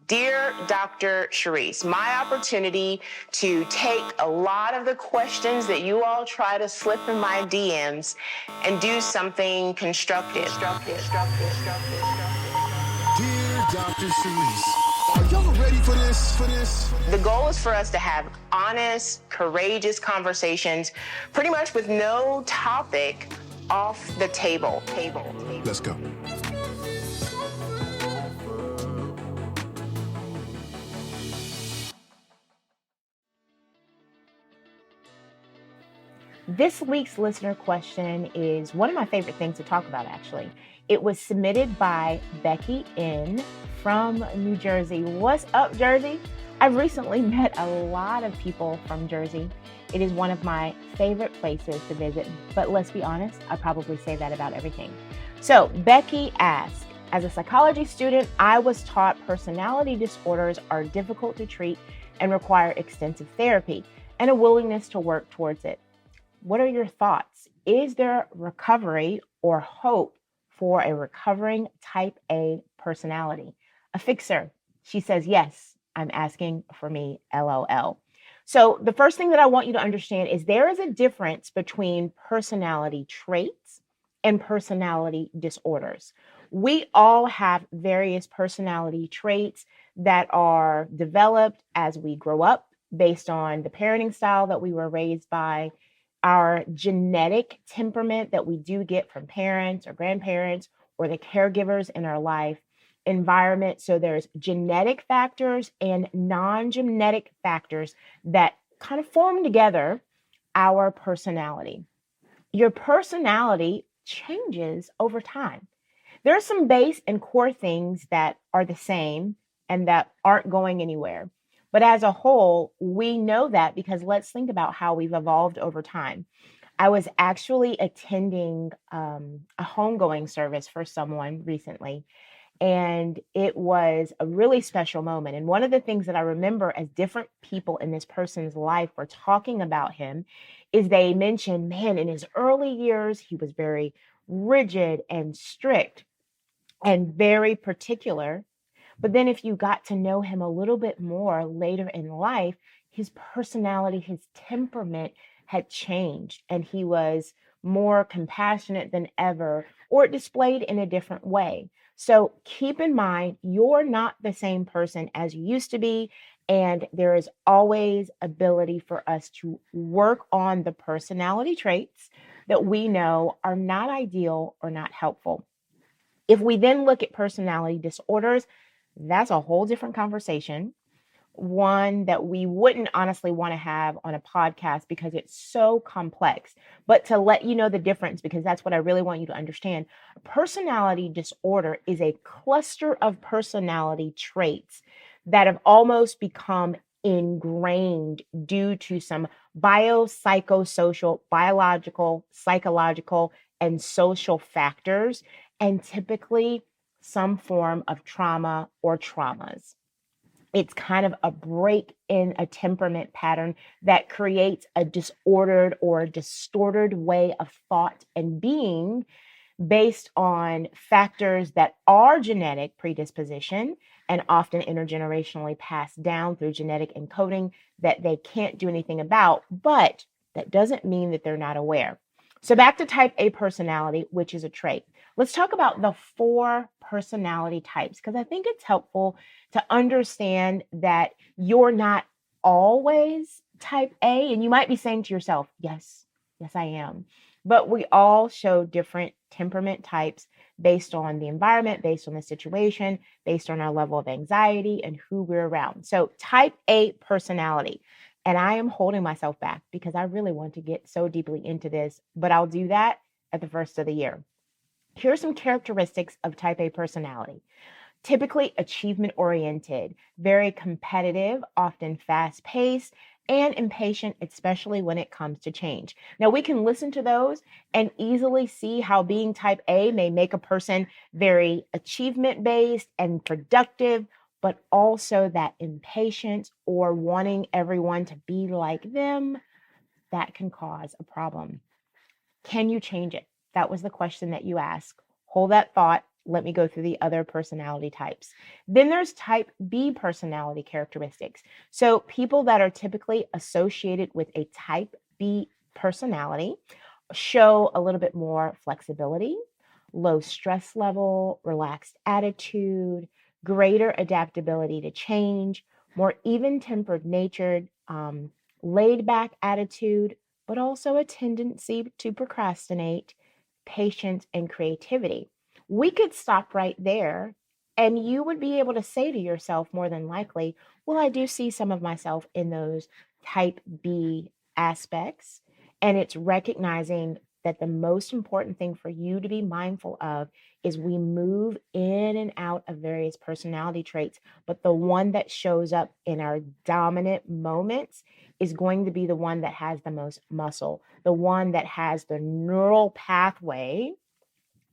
Dear Dr. Sharice, my opportunity to take a lot of the questions that you all try to slip in my DMs and do something constructive. Dear Dr. Sharice, are y'all ready for this? The goal is for us to have honest, courageous conversations, pretty much with no topic off the table. Let's go. This week's listener question is one of my favorite things to talk about, actually. It was submitted by Becky N. from New Jersey. What's up, Jersey? I've recently met a lot of people from Jersey. It is one of my favorite places to visit, but let's be honest, I probably say that about everything. So Becky asked, as a psychology student, I was taught personality disorders are difficult to treat and require extensive therapy and a willingness to work towards it. What are your thoughts? Is there recovery or hope for a recovering type A personality? A fixer. She says, yes, I'm asking for me, LOL. So the first thing that I want you to understand is there is a difference between personality traits and personality disorders. We all have various personality traits that are developed as we grow up based on the parenting style that we were raised by, our genetic temperament that we do get from parents or grandparents or the caregivers in our life, environment. So there's genetic factors and non-genetic factors that kind of form together our personality. Your personality changes over time. There are some base and core things that are the same and that aren't going anywhere. But as a whole, we know that because let's think about how we've evolved over time. I was actually attending a homegoing service for someone recently, and it was a really special moment. And one of the things that I remember as different people in this person's life were talking about him is they mentioned, man, in his early years, he was very rigid and strict and very particular. But then if you got to know him a little bit more later in life, his personality, his temperament had changed and he was more compassionate than ever or displayed in a different way. So keep in mind, you're not the same person as you used to be. And there is always ability for us to work on the personality traits that we know are not ideal or not helpful. If we then look at personality disorders, that's a whole different conversation, one that we wouldn't honestly want to have on a podcast because it's so complex. But to let you know the difference, because that's what I really want you to understand, a personality disorder is a cluster of personality traits that have almost become ingrained due to some biopsychosocial, biological, psychological, and social factors, and typically some form of trauma or traumas. It's kind of a break in a temperament pattern that creates a disordered or distorted way of thought and being based on factors that are genetic predisposition and often intergenerationally passed down through genetic encoding that they can't do anything about, but that doesn't mean that they're not aware. So back to type A personality, which is a trait. Let's talk about the 4 personality types, because I think it's helpful to understand that you're not always type A. And you might be saying to yourself, yes, I am. But we all show different temperament types based on the environment, based on the situation, based on our level of anxiety and who we're around. So type A personality. And I am holding myself back because I really want to get so deeply into this, but I'll do that at the first of the year. Here are some characteristics of type A personality. Typically achievement oriented, very competitive, often fast paced, and impatient, especially when it comes to change. Now, we can listen to those and easily see how being type A may make a person very achievement based and productive, but also that impatience or wanting everyone to be like them, that can cause a problem. Can you change it? That was the question that you asked. Hold that thought. let me go through the other personality types. Then there's type B personality characteristics. So people that are typically associated with a type B personality show a little bit more flexibility, low stress level, relaxed attitude, greater adaptability to change, more even tempered natured, laid back attitude, but also a tendency to procrastinate, patience, and creativity. We could stop right there, and you would be able to say to yourself, more than likely, well, I do see some of myself in those type B aspects. And it's recognizing that the most important thing for you to be mindful of is we move in and out of various personality traits, but the one that shows up in our dominant moments is going to be the one that has the most muscle, the one that has the neural pathway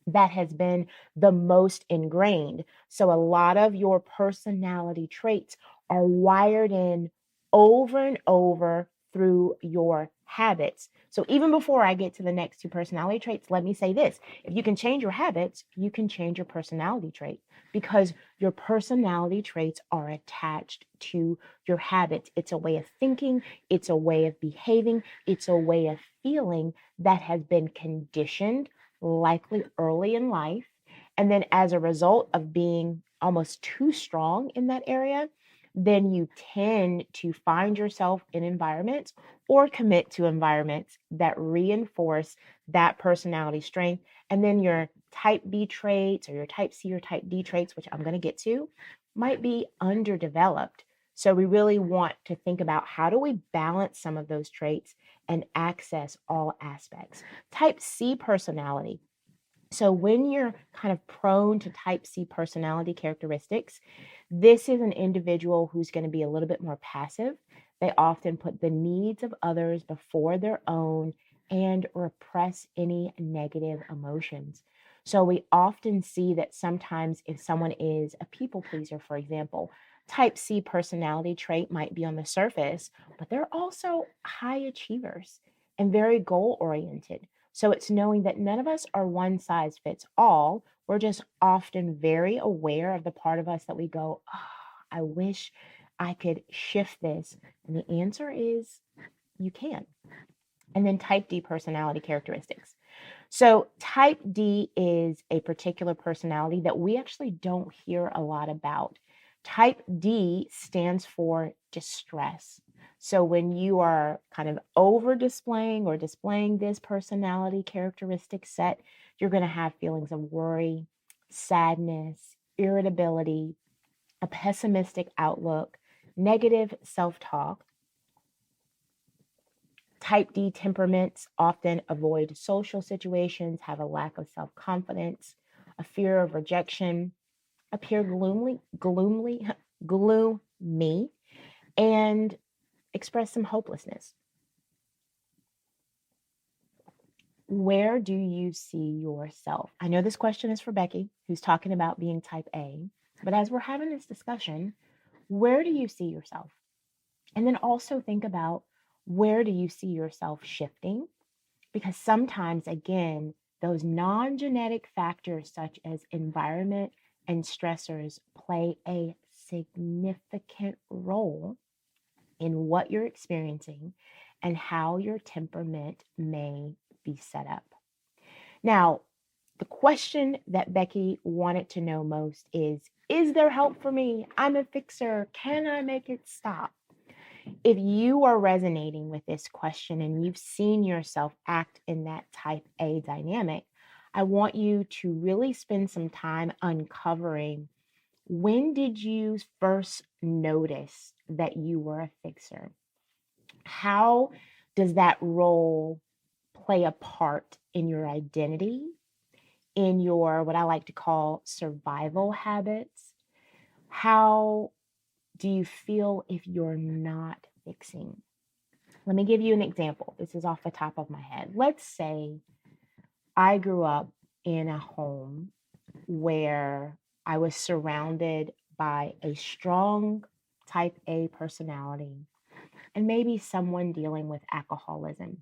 that has been the most ingrained. So a lot of your personality traits are wired in over and over through your habits. So even before I get to the next two personality traits, let me say this. If you can change your habits, you can change your personality trait because your personality traits are attached to your habits. It's a way of thinking, it's a way of behaving, it's a way of feeling that has been conditioned likely early in life. And then as a result of being almost too strong in that area, then you tend to find yourself in environments or commit to environments that reinforce that personality strength. And then your type B traits or your type C or type D traits, which I'm going to get to, might be underdeveloped. So we really want to think about how do we balance some of those traits and access all aspects. Type C personality. So when you're kind of prone to type C personality characteristics, this is an individual who's going to be a little bit more passive. They often put the needs of others before their own and repress any negative emotions. So we often see that sometimes if someone is a people pleaser, for example, type C personality trait might be on the surface, but they're also high achievers and very goal oriented. So it's knowing that none of us are one size fits all. We're just often very aware of the part of us that we go, oh, I wish I could shift this. And the answer is you can. And then type D personality characteristics. So type D is a particular personality that we actually don't hear a lot about. Type D stands for distress. So when you are kind of over displaying or displaying this personality characteristic set, you're going to have feelings of worry, sadness, irritability, a pessimistic outlook, negative self-talk. Type D temperaments often avoid social situations, have a lack of self-confidence, a fear of rejection, appear gloomy, and express some hopelessness. Where do you see yourself? I know this question is for Becky, who's talking about being type A, but as we're having this discussion, where do you see yourself? And then also think about where do you see yourself shifting? Because sometimes, again, those non-genetic factors such as environment and stressors play a significant role in what you're experiencing and how your temperament may be set up. Now, the question that Becky wanted to know most is there help for me? I'm a fixer. Can I make it stop? If you are resonating with this question and you've seen yourself act in that type A dynamic, I want you to really spend some time uncovering when did you first notice that you were a fixer? How does that role play a part in your identity, in your what I like to call survival habits? How do you feel if you're not fixing? Let me give you an example. This is off the top of my head. Let's say I grew up in a home where I was surrounded by a strong type A personality and maybe someone dealing with alcoholism.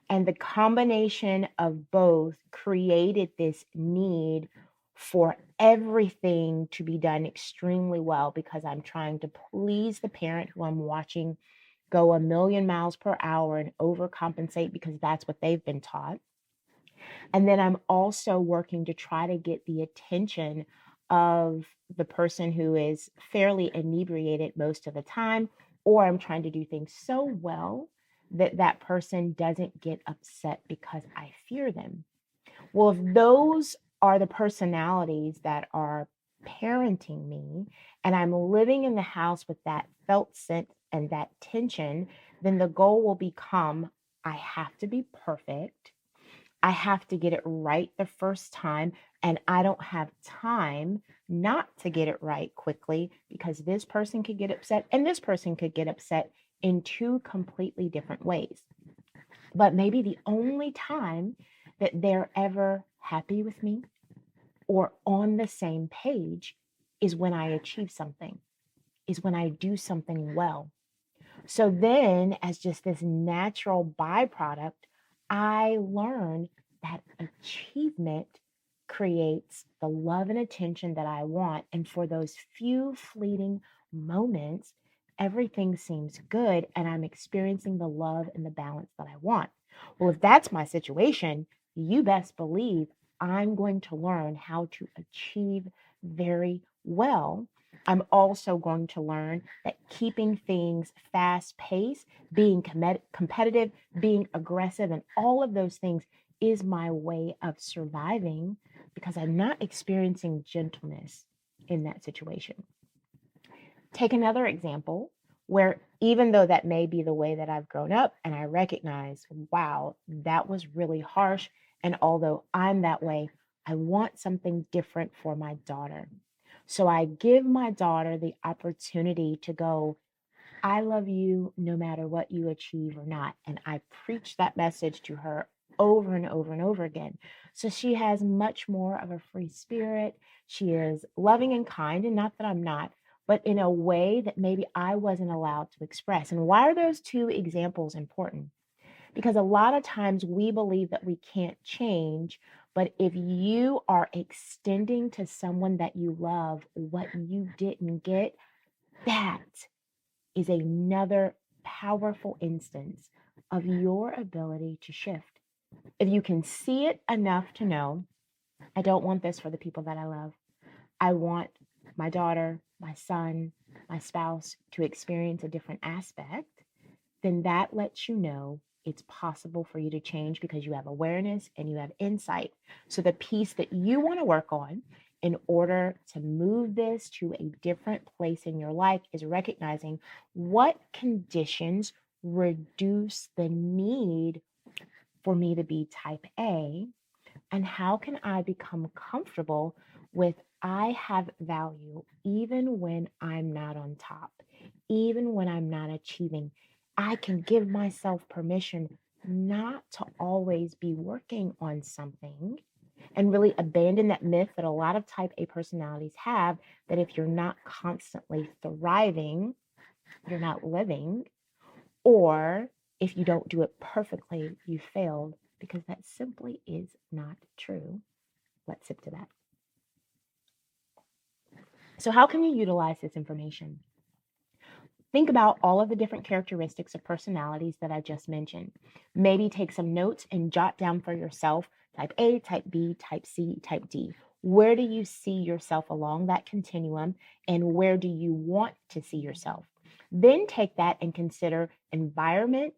And the combination of both created this need for everything to be done extremely well because I'm trying to please the parent who I'm watching go a million miles per hour and overcompensate because that's what they've been taught. And then I'm also working to try to get the attention of the person who is fairly inebriated most of the time, or I'm trying to do things so well that that person doesn't get upset because I fear them. Well, if those are the personalities that are parenting me, and I'm living in the house with that felt sense and that tension, then the goal will become I have to be perfect. I have to get it right the first time, and I don't have time not to get it right quickly because this person could get upset and this person could get upset in two completely different ways. But maybe the only time that they're ever happy with me or on the same page is when I achieve something, is when I do something well. So then, as just this natural byproduct, I learn that achievement creates the love and attention that I want. And for those few fleeting moments, everything seems good and I'm experiencing the love and the balance that I want. Well, if that's my situation, you best believe I'm going to learn how to achieve very well. I'm also going to learn that keeping things fast paced, being competitive, being aggressive, and all of those things is my way of surviving because I'm not experiencing gentleness in that situation. Take another example where, even though that may be the way that I've grown up, and I recognize, wow, that was really harsh. And although I'm that way, I want something different for my daughter. So I give my daughter the opportunity to go, I love you no matter what you achieve or not. And I preach that message to her over and over and over again. So she has much more of a free spirit. She is loving and kind, and not that I'm not, but in a way that maybe I wasn't allowed to express. And why are those two examples important? Because a lot of times we believe that we can't change, but if you are extending to someone that you love what you didn't get, that is another powerful instance of your ability to shift. If you can see it enough to know, I don't want this for the people that I love. I want my daughter, my son, my spouse to experience a different aspect, then that lets you know it's possible for you to change because you have awareness and you have insight. So the piece that you want to work on in order to move this to a different place in your life is recognizing what conditions reduce the need for me to be type A, and how can I become comfortable with I have value even when I'm not on top, even when I'm not achieving. I can give myself permission not to always be working on something and really abandon that myth that a lot of type A personalities have that if you're not constantly thriving, you're not living, or if you don't do it perfectly, you failed, because that simply is not true. Let's sip to that. So, how can you utilize this information? Think about all of the different characteristics of personalities that I just mentioned. Maybe take some notes and jot down for yourself type A, type B, type C, type D. Where do you see yourself along that continuum, and where do you want to see yourself? Then take that and consider environment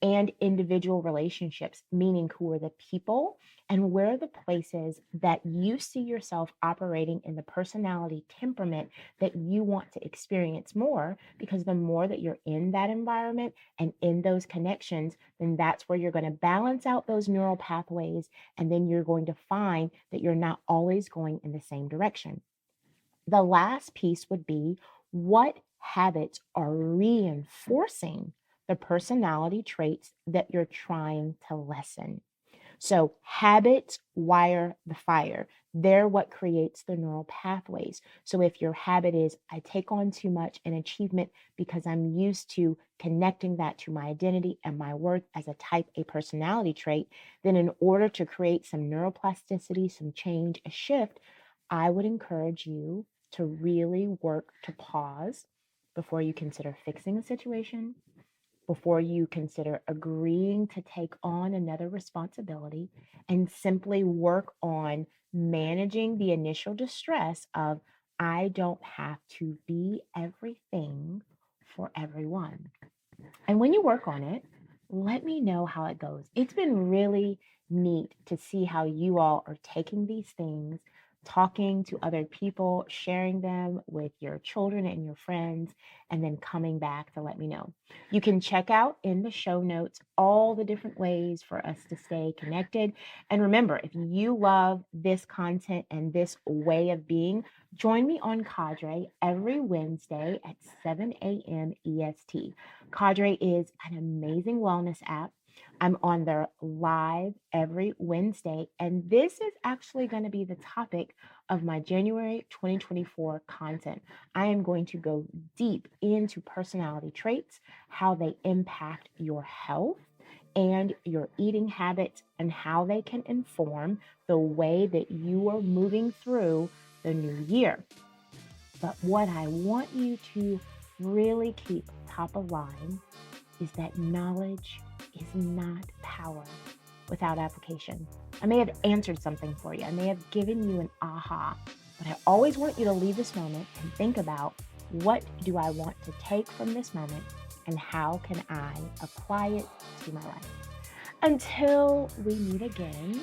and individual relationships, meaning who are the people and where are the places that you see yourself operating in the personality temperament that you want to experience more, because the more that you're in that environment and in those connections, then that's where you're going to balance out those neural pathways, and then you're going to find that you're not always going in the same direction. The last piece would be what habits are reinforcing the personality traits that you're trying to lessen. So habits wire the fire. They're what creates the neural pathways. So if your habit is, I take on too much in achievement because I'm used to connecting that to my identity and my worth as a type A personality trait, then in order to create some neuroplasticity, some change, a shift, I would encourage you to really work to pause before you consider fixing a situation, before you consider agreeing to take on another responsibility, and simply work on managing the initial distress of, I don't have to be everything for everyone. And when you work on it, let me know how it goes. It's been really neat to see how you all are taking these things, talking to other people, sharing them with your children and your friends, and then coming back to let me know. You can check out in the show notes all the different ways for us to stay connected. And remember, if you love this content and this way of being, join me on Cadre every Wednesday at 7 a.m. EST. Cadre is an amazing wellness app. I'm on there live every Wednesday, and this is actually going to be the topic of my January 2024 content. I am going to go deep into personality traits, how they impact your health and your eating habits, and how they can inform the way that you are moving through the new year. But what I want you to really keep top of line is that knowledge is not power without application. I may have answered something for you. I may have given you an aha, but I always want you to leave this moment and think about, what do I want to take from this moment and how can I apply it to my life? Until we meet again,